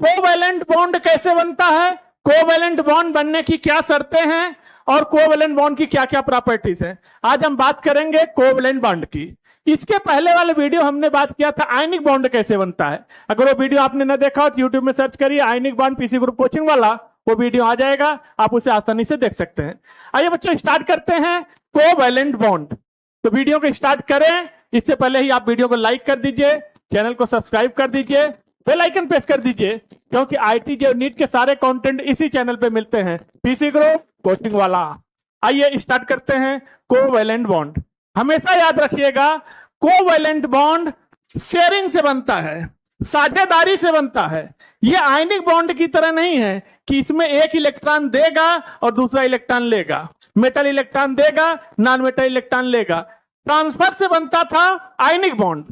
Covalent bond कैसे बनता है, कोवैलेंट बॉन्ड बनने की क्या शर्तें हैं और कोवैलेंट बॉन्ड की क्या क्या प्रॉपर्टीज हैं, आज हम बात करेंगे कोवैलेंट बॉन्ड की। इसके पहले वाले वीडियो हमने बात किया था आयनिक बॉन्ड कैसे बनता है। अगर वो वीडियो आपने न देखा हो तो यूट्यूब में सर्च करिए ionic bond PC group coaching वाला, वो वीडियो आ जाएगा, आप उसे आसानी से देख सकते हैं। आइए बच्चों स्टार्ट करते हैं कोवैलेंट बॉन्ड। तो वीडियो को स्टार्ट करें इससे पहले ही आप वीडियो को लाइक कर दीजिए, चैनल को सब्सक्राइब कर दीजिए, बेल आइकन प्रेस कर दीजिए, क्योंकि आईटी जो नीट के सारे कंटेंट इसी चैनल पे मिलते हैं, पीसी ग्रुप कोचिंग वाला। आइए स्टार्ट करते हैं कोवैलेंट बॉन्ड। हमेशा याद रखिएगा कोवैलेंट बॉन्ड शेयरिंग से बनता है, साझेदारी से बनता है। यह आयनिक बॉन्ड की तरह नहीं है कि इसमें एक इलेक्ट्रॉन देगा और दूसरा इलेक्ट्रॉन लेगा, मेटल इलेक्ट्रॉन देगा नॉन मेटल इलेक्ट्रॉन लेगा। ट्रांसफर से बनता था आयनिक बॉन्ड,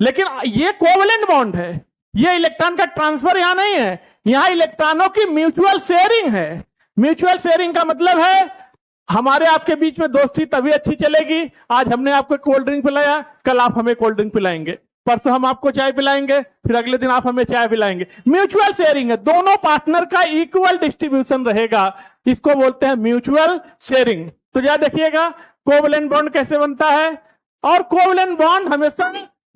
लेकिन ये कोवैलेंट बॉन्ड है। ये इलेक्ट्रॉन का ट्रांसफर यहां नहीं है, यहां इलेक्ट्रॉनों की म्यूचुअल शेयरिंग है। म्यूचुअल शेयरिंग का मतलब है हमारे आपके बीच में दोस्ती तभी अच्छी चलेगी। आज हमने आपको कोल्ड ड्रिंक पिलाया, कल आप हमें कोल्ड ड्रिंक पिलाएंगे, परसों हम आपको चाय पिलाएंगे, फिर अगले दिन आप हमें चाय पिलाएंगे। म्यूचुअल शेयरिंग है, दोनों पार्टनर का इक्वल डिस्ट्रीब्यूशन रहेगा, इसको बोलते हैं म्यूचुअल शेयरिंग। तो याद देखिएगा कोवैलेंट बॉन्ड कैसे बनता है। और कोवैलेंट बॉन्ड हमेशा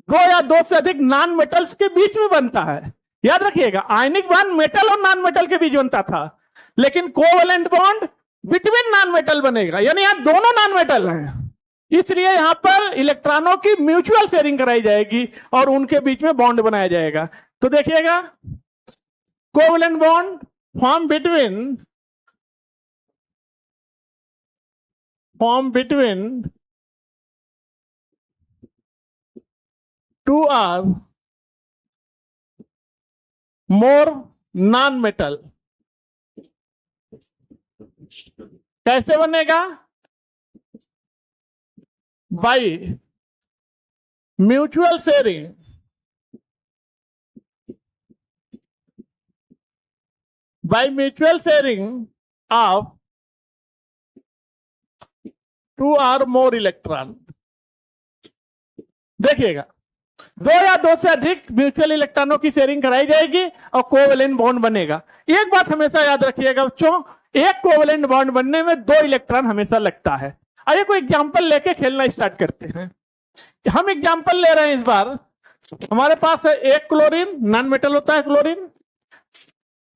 दो या दो से अधिक नॉन मेटल्स के बीच में बनता है। याद रखिएगा आयनिक बॉन्ड मेटल और नॉन मेटल के बीच बनता था, लेकिन covalent bond between non metal बनेगा, यानी यहां दोनों नॉन मेटल हैं, इसलिए यहां पर इलेक्ट्रॉनों की म्यूचुअल शेयरिंग कराई जाएगी और उनके बीच में बॉन्ड बनाया जाएगा। तो देखिएगा covalent bond form between two or more non metal. कैसे बनेगा? By mutual sharing of two or more electron. देखिएगा दो या दो से अधिक म्यूचुअल इलेक्ट्रॉनों की शेयरिंग कराई जाएगी और कोवैलेंट बॉन्ड बनेगा। एक बात हमेशा याद रखिएगा बच्चों, एक कोवैलेंट बॉन्ड बनने में दो इलेक्ट्रॉन हमेशा लगता है। आइए कोई एग्जांपल लेके खेलना स्टार्ट करते हैं। हम एग्जांपल ले रहे हैं इस बार। हमारे पास है एक क्लोरीन, नॉन मेटल होता है क्लोरीन।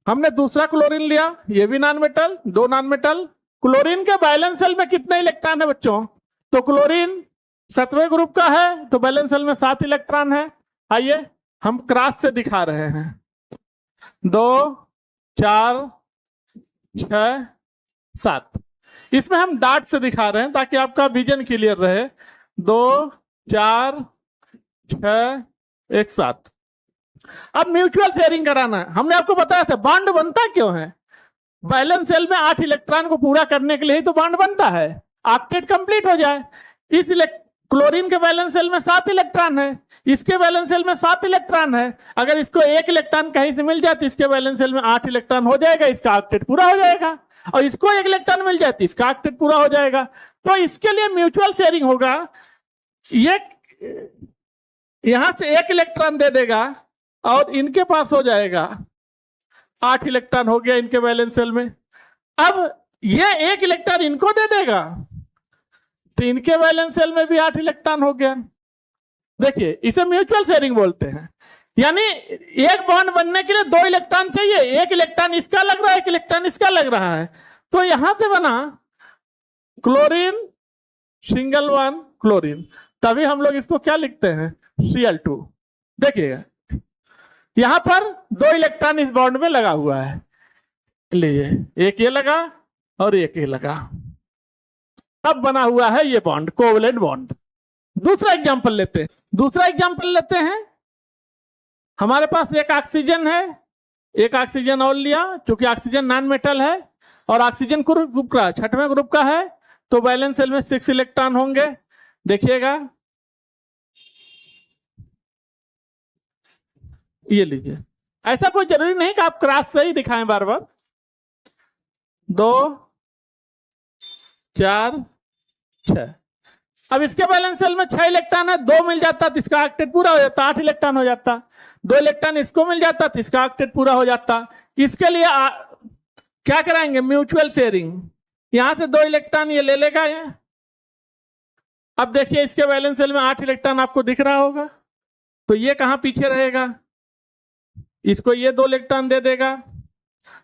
हमने दूसरा क्लोरीन लिया, ये भी नॉन मेटल, दो नॉन मेटल। क्लोरीन के वैलेंस शेल में कितने इलेक्ट्रॉन है बच्चों? तो क्लोरीन 7वें ग्रुप का है, तो वैलेंस शेल में 7 इलेक्ट्रॉन है। आइए हम क्रॉस से दिखा रहे हैं, 2 4 6 7। इसमें हम डॉट से दिखा रहे हैं ताकि आपका विजन क्लियर रहे। 2 4 6 1 7। अब म्यूचुअल शेयरिंग कराना है। हमने आपको बताया था बॉन्ड बनता क्यों है। वैलेंस शेल में 8 इलेक्ट्रॉन को पूरा करने के लिए ही तो बॉन्ड बनता है, ऑक्टेट कंप्लीट हो जाए। इस क्लोरीन के वैलेंस शेल में 7 इलेक्ट्रॉन है, इसके वैलेंस शेल में 7 इलेक्ट्रॉन है। अगर इसको एक इलेक्ट्रॉन कहीं से मिल जाए तो इसके वैलेंस शेल में 8 इलेक्ट्रॉन हो जाएगा, इसका ऑक्टेट पूरा हो जाएगा। और इसको एक इलेक्ट्रॉन मिल जाती है, इसका ऑक्टेट पूरा हो जाएगा। तो इसके लिए म्यूचुअल शेयरिंग होगा। ये यहां से एक इलेक्ट्रॉन दे देगा और इनके पास हो जाएगा 8 इलेक्ट्रॉन हो गया इनके वैलेंस शेल में। अब ये एक इलेक्ट्रॉन इनको दे देगा तो इनके वैलेंस शेल में भी 8 इलेक्ट्रॉन हो गया। देखिए इसे म्यूचुअल शेयरिंग बोलते हैं। यानी एक बॉन्ड बनने के लिए 2 इलेक्ट्रॉन चाहिए, एक इलेक्ट्रॉन इसका लग रहा है, एक इलेक्ट्रॉन इसका लग रहा है। तो यहां से बना क्लोरीन सिंगल वन क्लोरीन, तभी हम लोग इसको क्या लिखते हैं Cl2। देखिएगा यहां पर 2 इलेक्ट्रॉन इस बॉन्ड में लगा हुआ है, लीजिए एक ये लगा और एक ये लगा, तब बना हुआ है ये बॉन्ड कोवैलेंट बॉन्ड। दूसरा एग्जांपल लेते हैं। हमारे पास एक ऑक्सीजन है, एक ऑक्सीजन और लिया, क्योंकि ऑक्सीजन नॉन मेटल है और ऑक्सीजन ग्रुप का 6वें ग्रुप का है, तो वैलेंस शेल में 6 इलेक्ट्रॉन होंगे। देखिएगा ये लीजिए, ऐसा कोई जरूरी नहीं कि आप क्रॉस से ही दिखाएं बार बार। 2 4 6 अब इसके वैलेंस शेल में 6 इलेक्ट्रॉन है, 2 मिल जाता तो इसका ऑक्टेट पूरा हो जाता, 8 इलेक्ट्रॉन हो जाता। 2 इलेक्ट्रॉन इसको मिल जाता तो इसका ऑक्टेट पूरा हो जाता। इसके लिए क्या कराएंगे, म्यूचुअल शेयरिंग। यहां से 2 इलेक्ट्रॉन ये ले लेगा ये। अब देखिए इसके वैलेंस शेल में 8 इलेक्ट्रॉन आपको दिख रहा होगा, तो ये कहां पीछे रहेगा, इसको ये 2 इलेक्ट्रॉन दे देगा।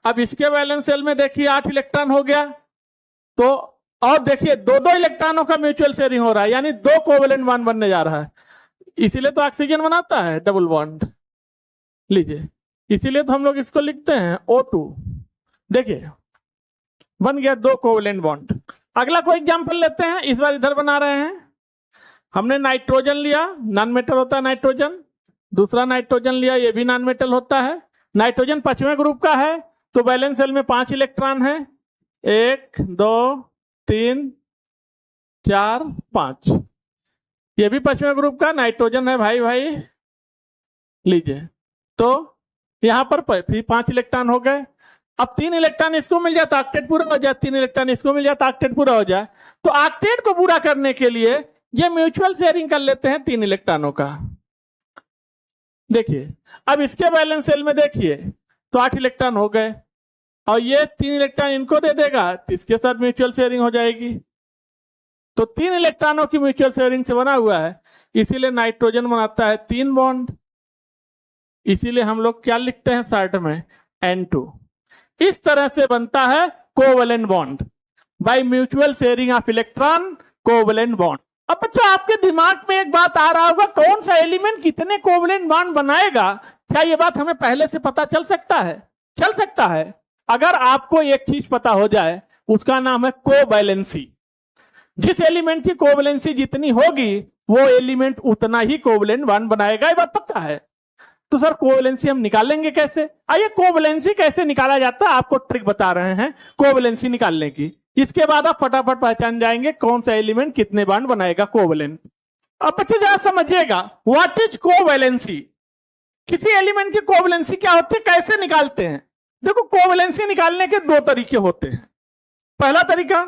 अब इसके वैलेंस शेल में देखिए 8 इलेक्ट्रॉन हो गया, तो और देखिए 2-2 इलेक्ट्रॉनों का म्यूचुअल शेयरिंग हो रहा है, यानी 2 कोवेलेंट बॉन्ड बनने जा रहा है। इसीलिए तो ऑक्सीजन बनाता है डबल बॉन्ड। लीजिए, इसीलिए तो हम लोग इसको लिखते हैं O2। देखिए बन गया 2 कोवेलेंट बॉन्ड। अगला कोई एग्जांपल लेते हैं, इस बार इधर बना रहे हैं। हमने नाइट्रोजन लिया, नॉन मेटल होता है नाइट्रोजन। दूसरा नाइट्रोजन लिया, ये भी नॉन मेटल होता है। नाइट्रोजन 5वें ग्रुप का है, तो वैलेंस शेल में 5 इलेक्ट्रॉन है, 1 2 3 4 5। ये भी 5वें ग्रुप का नाइट्रोजन है भाई भाई। लीजिए, तो यहां पर 5 इलेक्ट्रॉन हो गए। अब 3 इलेक्ट्रॉन इसको मिल जाता, ऑक्टेट पूरा हो जाए। 3 इलेक्ट्रॉन इसको मिल जाता, ऑक्टेट पूरा हो जाए। तो ऑक्टेट को पूरा करने के लिए ये म्यूचुअल शेयरिंग कर लेते हैं 3 इलेक्ट्रॉनों का। देखिए, अब इसके वैलेंस शेल में देखिए तो 8 इलेक्ट्रॉन हो गए, और ये 3 इलेक्ट्रॉन इनको दे देगा, तो इसके साथ म्यूचुअल शेयरिंग हो जाएगी। तो 3 इलेक्ट्रॉनों की म्यूचुअल शेयरिंग से बना हुआ है, इसीलिए नाइट्रोजन बनाता है 3 बॉन्ड। इसीलिए हम लोग क्या लिखते हैं शॉर्ट में, N2। इस तरह से बनता है covalent bond by mutual sharing of electron, covalent bond. अब बच्चों आपके दिमाग में एक बात आ रहा होगा, कौन सा एलिमेंट कितने कोवेलेंट बॉन्ड बनाएगा? क्या ये बात हमें पहले से पता चल सकता है? चल सकता है। अगर आपको एक चीज पता हो जाए, उसका नाम है कोवैलेंसी। जिस एलिमेंट की कोवैलेंसी जितनी होगी, वो एलिमेंट उतना ही कोवेलेंट बॉन्ड बनाएगा, ये बात पक्का है। तो सर कोवैलेंसी हम निकालेंगे कैसे? आइए कोवैलेंसी कैसे निकाला जाता है आपको ट्रिक बता रहे हैं कोवैलेंसी निकालने की। इसके बाद आप फटाफट पहचान जाएंगे कौन सा एलिमेंट कितने बॉन्ड बनाएगा कोवैलेंट। अब बच्चे जरा समझिएगा, व्हाट इज कोवैलेंसी। किसी एलिमेंट की कोवैलेंसी क्या होती है, कैसे निकालते हैं? देखो, कोवैलेंसी निकालने के 2 तरीके होते हैं। पहला तरीका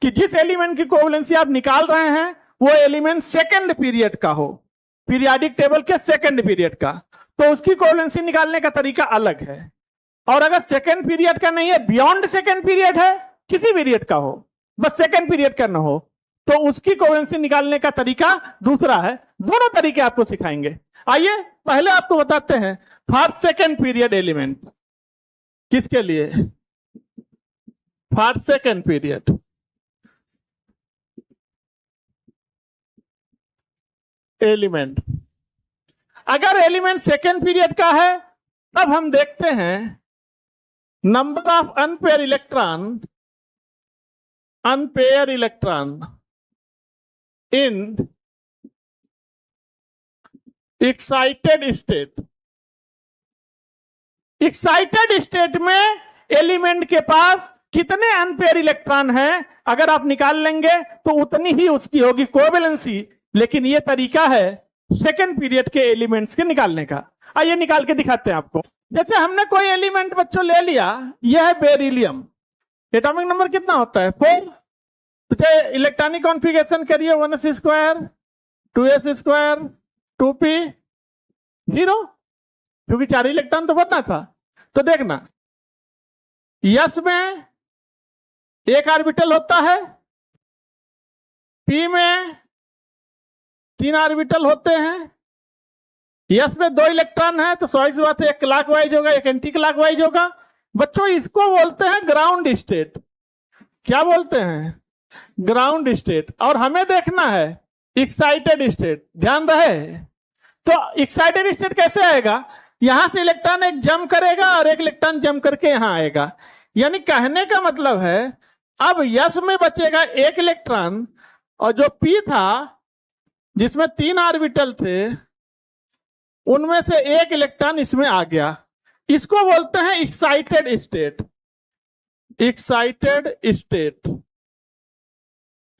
कि जिस एलिमेंट की कोवैलेंसी आप निकाल रहे हैं वो एलिमेंट सेकंड पीरियड का हो, पीरियोडिक टेबल के सेकंड पीरियड का, तो उसकी कोवैलेंसी निकालने का तरीका अलग है। और अगर सेकंड पीरियड का नहीं है, बियॉन्ड सेकंड पीरियड है, किसी पीरियड का हो, बस सेकंड पीरियड का ना हो, तो उसकी कोवैलेंसी निकालने का तरीका दूसरा है। दोनों तरीके आपको सिखाएंगे। आइए पहले आपको बताते हैं फॉर सेकंड पीरियड एलिमेंट। किसके लिए? For second period element. अगर एलिमेंट सेकेंड पीरियड का है, तब हम देखते हैं number of unpaired electron in excited state. Excited state में एलिमेंट के पास कितने अनपेयर इलेक्ट्रॉन हैं, अगर आप निकाल लेंगे तो उतनी ही उसकी होगी कोवैलेंसी। लेकिन ये तरीका है सेकेंड पीरियड के एलिमेंट्स के निकालने का। आइए निकाल के दिखाते हैं आपको। जैसे हमने कोई एलिमेंट बच्चों ले लिया, यह है बेरिलियम। एटॉमिक नंबर कितना होता है? 4। तो इलेक्ट्रॉनिक कॉन्फ़िगरेशन करिए 1s², 2s², 2p 0, क्योंकि 4 इलेक्ट्रॉन तो बनना था। तो देखना, यस में 1 ऑर्बिटल होता है, p में 3 ऑर्बिटल होते हैं, यस में 2 इलेक्ट्रॉन है, तो स्वाभाविक बात है एक क्लॉकवाइज होगा, एक एंटी क्लॉकवाइज होगा। बच्चों इसको बोलते हैं ग्राउंड स्टेट। क्या बोलते हैं? Ground state. और हमें देखना है एक्साइटेड स्टेट। ध्यान रहे, तो एक्साइटेड स्टेट कैसे आएगा? यहां से इलेक्ट्रॉन एक जंप करेगा और एक इलेक्ट्रॉन जंप करके यहां आएगा। यानी कहने का मतलब है अब यस में बचेगा 1 इलेक्ट्रॉन, और जो पी था जिसमें 3 ऑर्बिटल थे, उनमें से 1 इलेक्ट्रॉन इसमें आ गया। इसको बोलते हैं एक्साइटेड स्टेट। Excited state.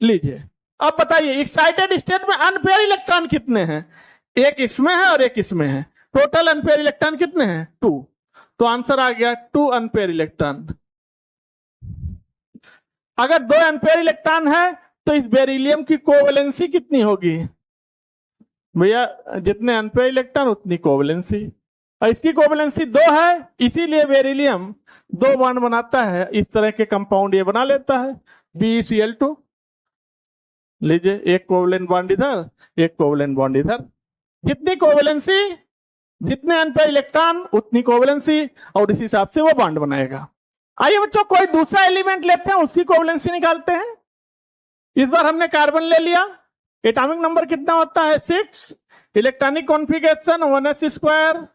लीजिए, अब बताइए एक्साइटेड स्टेट में अनपेयर इलेक्ट्रॉन कितने हैं? 1 इसमें है और 1 इसमें है। टोटल अनपेयर इलेक्ट्रॉन कितने हैं? 2। तो आंसर आ गया 2 अनपेयर इलेक्ट्रॉन। अगर 2 अनपेयर इलेक्ट्रॉन है तो इस बेरिलियम की कोवैलेंसी कितनी होगी भैया? जितने अनपेयर इलेक्ट्रॉन उतनी कोवैलेंसी, और इसकी कोवैलेंसी 2 है, इसीलिए बेरिलियम 2 बॉन्ड बनाता है। इस तरह के कंपाउंड ये बना लेता है BeCl2। लीजिए, एक कोवैलेंट बॉन्ड इधर, एक कोवैलेंट बॉन्ड इधर। कितनी कोवैलेंसी? जितने अनपेयर इलेक्ट्रॉन उतनी कोवैलेंसी, और इस हिसाब से वो बॉन्ड बनाएगा। आइए बच्चों, कोई दूसरा एलिमेंट लेते हैं, उसकी कोवैलेंसी निकालते हैं। इस बार हमने कार्बन ले लिया। एटॉमिक नंबर कितना होता है? 6। Electronic configuration 1s²,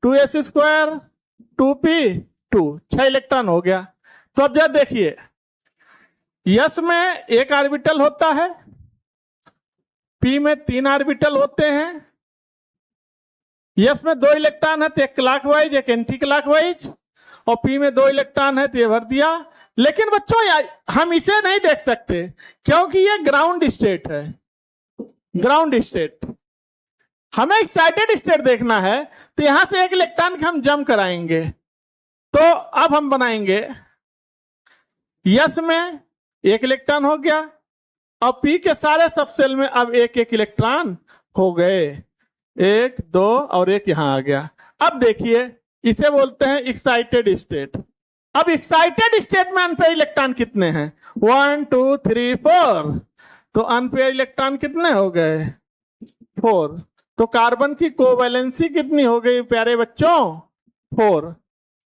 2s², 2p2, 6 electron हो गया। तो अब जरा देखिए, यस में 1 ऑर्बिटल होता है, पी में 3 ऑर्बिटल होते हैं। यस में 2 इलेक्ट्रॉन है तो एक क्लॉकवाइज एक एंटी क्लॉकवाइज, और पी में 2 इलेक्ट्रॉन है तो ये भर दिया। लेकिन बच्चों हम इसे नहीं देख सकते क्योंकि ये ग्राउंड स्टेट है। ग्राउंड स्टेट, हमें एक्साइटेड स्टेट देखना है, तो यहां से 1 इलेक्ट्रॉन हम जंप कराएंगे। तो अब हम बनाएंगे, यस में 1 इलेक्ट्रॉन हो गया, और पी के सारे सब सेल में अब 1-1 इलेक्ट्रॉन हो गए। 1, 2 और 1 यहां आ गया। अब देखिए, इसे बोलते हैं एक्साइटेड स्टेट। अब एक्साइटेड स्टेट में अनपेयर इलेक्ट्रॉन कितने हैं? 1, 2, 3, 4। तो अनपेयर इलेक्ट्रॉन कितने हो गए? 4। तो कार्बन की कोवैलेंसी कितनी हो गई प्यारे बच्चों? 4।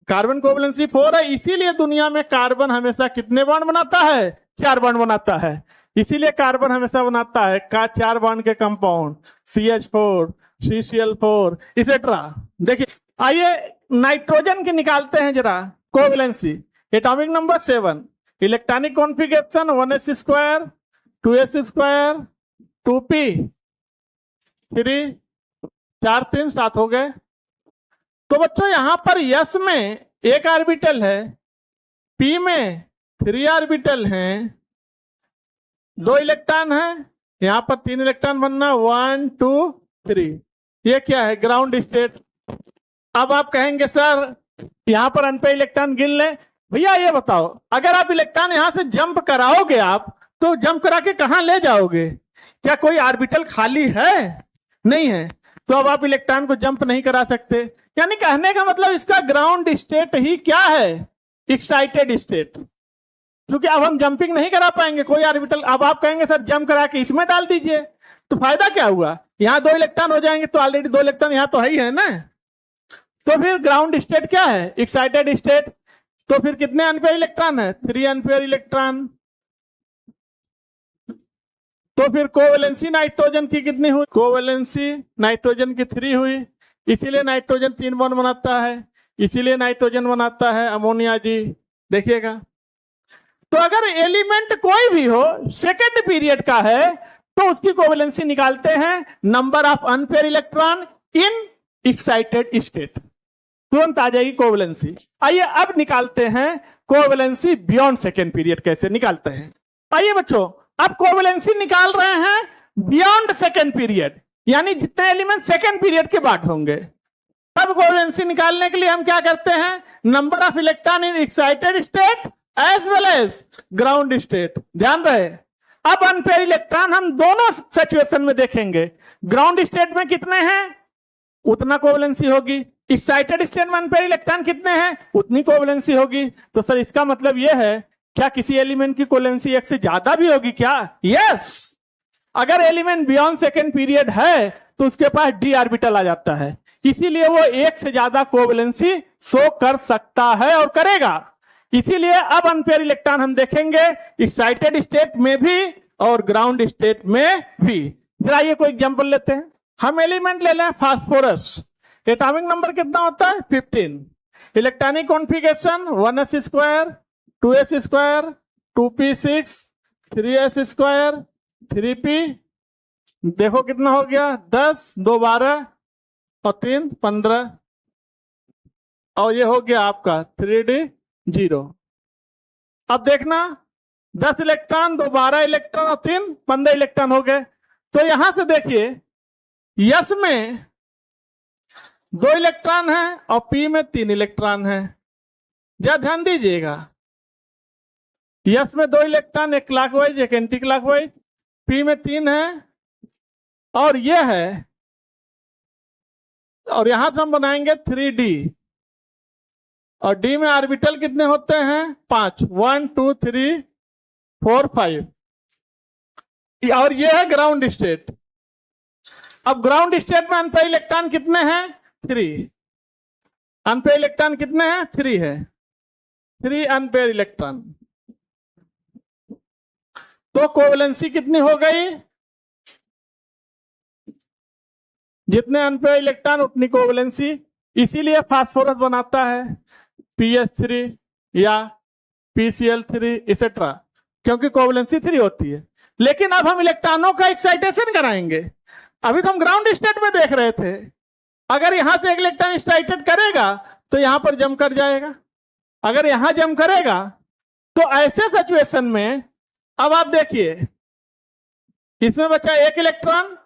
कार्बन कोवैलेंसी 4 है, इसीलिए दुनिया में कार्बन हमेशा कितने बॉन्ड बनाता है? 4 बॉन्ड बनाता है। इसीलिए कार्बन हमेशा बनाता है 4 बॉन्ड के कंपाउंड, CH4, CCl4 इसेट्रा। देखिए, आइए नाइट्रोजन के निकालते हैं जरा covalency. Atomic number 7, electronic configuration 1s², 2s², 2p3, 4, 3, 7 हो गए। तो बच्चों यहां पर यस में 1 ऑर्बिटल है, पी में 3 ऑर्बिटल हैं, 2 इलेक्ट्रॉन है, यहां पर 3 इलेक्ट्रॉन बनना, 1, 2, 3। ये क्या है? Ground state. अब आप कहेंगे सर यहां पर अनपेयर इलेक्ट्रॉन गिन ले। भैया ये बताओ, अगर आप इलेक्ट्रॉन यहां से जंप कराओगे आप, तो जंप करा के कहां ले जाओगे? क्या कोई ऑर्बिटल खाली है? नहीं है। तो अब आप इलेक्ट्रॉन को जंप नहीं करा सकते। यानी कहने का मतलब इसका ग्राउंड स्टेट ही क्या है? Excited state. क्योंकि अब हम जंपिंग नहीं करा पाएंगे कोई ऑर्बिटल। अब आप कहेंगे सर जंप करा के इसमें डाल दीजिए, तो फायदा क्या हुआ? यहां 2 इलेक्ट्रॉन हो जाएंगे, तो ऑलरेडी 2 इलेक्ट्रॉन यहां तो है ही है ना। तो फिर ग्राउंड स्टेट क्या है? Excited state. तो फिर कितने अनपेयर इलेक्ट्रॉन है? 3 अनपेयर इलेक्ट्रॉन। तो फिर कोवैलेंसी नाइट्रोजन की कितनी हुई? कोवैलेंसी नाइट्रोजन की 3 हुई। इसीलिए नाइट्रोजन 3 बॉन्ड बनाता है, इसीलिए नाइट्रोजन बनाता है अमोनिया जी। देखिएगा, तो अगर एलिमेंट कोई भी हो सेकेंड पीरियड का है, तो उसकी कोवैलेंसी निकालते हैं number of unpaired electron in excited state. तुरंत आ जाएगी कोवैलेंसी। आइए अब निकालते हैं कोवैलेंसी बियॉन्ड सेकेंड पीरियड। कैसे निकालते हैं? आइए बच्चों, अब कोवैलेंसी निकाल रहे हैं बियॉन्ड सेकेंड पीरियड, यानी जितने एलिमेंट सेकेंड पीरियड के बाद होंगे। अब कोवैलेंसी निकालने के लिए हम क्या करते हैं? Number of electron in excited state as well as ground state. ध्यान रहे, अब अनपेयर इलेक्ट्रॉन हम दोनों सिचुएशन में देखेंगे। ग्राउंड स्टेट में कितने हैं उतना कोवैलेंसी होगी, एक्साइटेड स्टेट में अनपेयर इलेक्ट्रॉन कितने हैं उतनी कोवैलेंसी होगी। तो सर इसका मतलब यह है, क्या किसी एलिमेंट की कोवैलेंसी 1 से ज्यादा भी होगी क्या? यस। अगर एलिमेंट बियॉन्ड सेकेंड पीरियड है तो उसके पास d ऑर्बिटल आ जाता है, इसीलिए वो 1 से ज्यादा कोवैलेंसी शो कर सकता है और करेगा। इसीलिए अब अनपेयर इलेक्ट्रॉन हम देखेंगे एक्साइटेड स्टेट में भी और ग्राउंड स्टेट में भी। जरा ये कोई एग्जांपल लेते हैं। हम एलिमेंट ले लें फास्फोरस। एटॉमिक नंबर कितना होता है? 15। Electronic configuration 1s², 2s², 2p6, 3s², 3p। देखो कितना हो गया? 10, 2 12 और 3 15, और ये हो गया आपका 3d0। अब देखना 10 इलेक्ट्रॉन, 2 12 इलेक्ट्रॉन और 3 15 इलेक्ट्रॉन हो गए। तो यहां से देखिए, यस में 2 इलेक्ट्रॉन है और पी में 3 इलेक्ट्रॉन है। जरा ध्यान दीजिएगा, यस में 2 इलेक्ट्रॉन, एक क्लॉकवाइज एक एंटी क्लॉकवाइज, पी में 3 है और ये है, और यहां से हम बनाएंगे 3d, और डी में ऑर्बिटल कितने होते हैं 5, 1 2 3 4 5, और ये है ग्राउंड स्टेट। अब ग्राउंड स्टेट में अनपेयर इलेक्ट्रॉन कितने हैं 3, अनपेयर इलेक्ट्रॉन कितने हैं 3 है, 3 अनपेयर इलेक्ट्रॉन। तो कोवेलेंसी कितनी हो गई, जितने अनपेयर इलेक्ट्रॉन उतनी कोवेलेंसी, इसीलिए फास्फोरस बनाता है PH3 या PCl3 एक्सेट्रा, क्योंकि कोवेलेंसी 3 होती है। लेकिन अब हम इलेक्ट्रॉनों का एक्साइटेशन कराएंगे। अभी तो हम ग्राउंड स्टेट में देख रहे थे, अगर यहां से एक इलेक्ट्रॉन एक्साइटेड करेगा तो यहां पर जम कर जाएगा, अगर यहां जम करेगा तो ऐसे सिचुएशन में अब आप देखिए, इसमें बचा 1 इलेक्ट्रॉन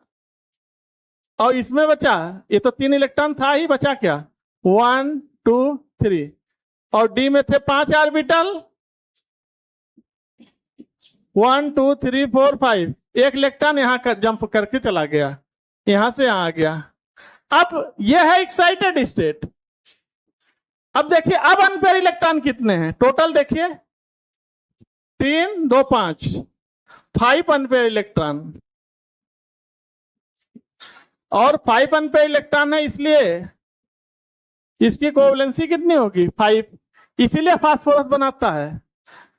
और इसमें बचा, ये तो 3 इलेक्ट्रॉन था ही, बचा क्या 1 2 3, और डी में थे 5 ऑर्बिटल, 1 2 3 4 5, एक इलेक्ट्रॉन यहां का जंप करके चला गया, यहां से यहां आ गया। अब यह है एक्साइटेड स्टेट। अब देखिए अब अनपेयर इलेक्ट्रॉन कितने हैं टोटल, देखिए 3 2 5 अनपेयर इलेक्ट्रॉन, और 5 अनपेयर इलेक्ट्रॉन है, इसलिए इसकी कोवेलेंसी कितनी होगी 5, इसीलिए फास्फोरस बनाता है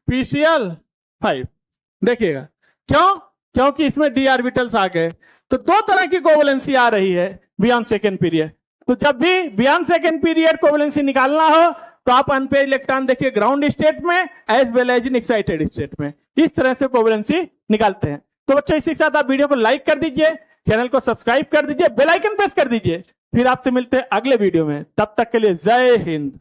PCl5। देखिएगा क्यों, क्योंकि इसमें डी ऑर्बिटल्स आ गए। तो 2 तरह की कोवेलेंसी आ रही है बियॉन्ड सेकेंड पीरियड। तो जब भी बियॉन्ड सेकेंड पीरियड कोवेलेंसी निकालना हो तो आप अनपेयर इलेक्ट्रॉन देखिए ग्राउंड स्टेट में as well as in excited state में, इस तरह से कोवेलेंसी निकालते हैं। तो बच्चों इसी के साथ आप वीडियो को लाइक कर दीजिए, चैनल को सब्सक्राइब कर दीजिए, बेल आइकन प्रेस कर दीजिए। फिर आपसे मिलते हैं अगले वीडियो में, तब तक के लिए जय हिंद।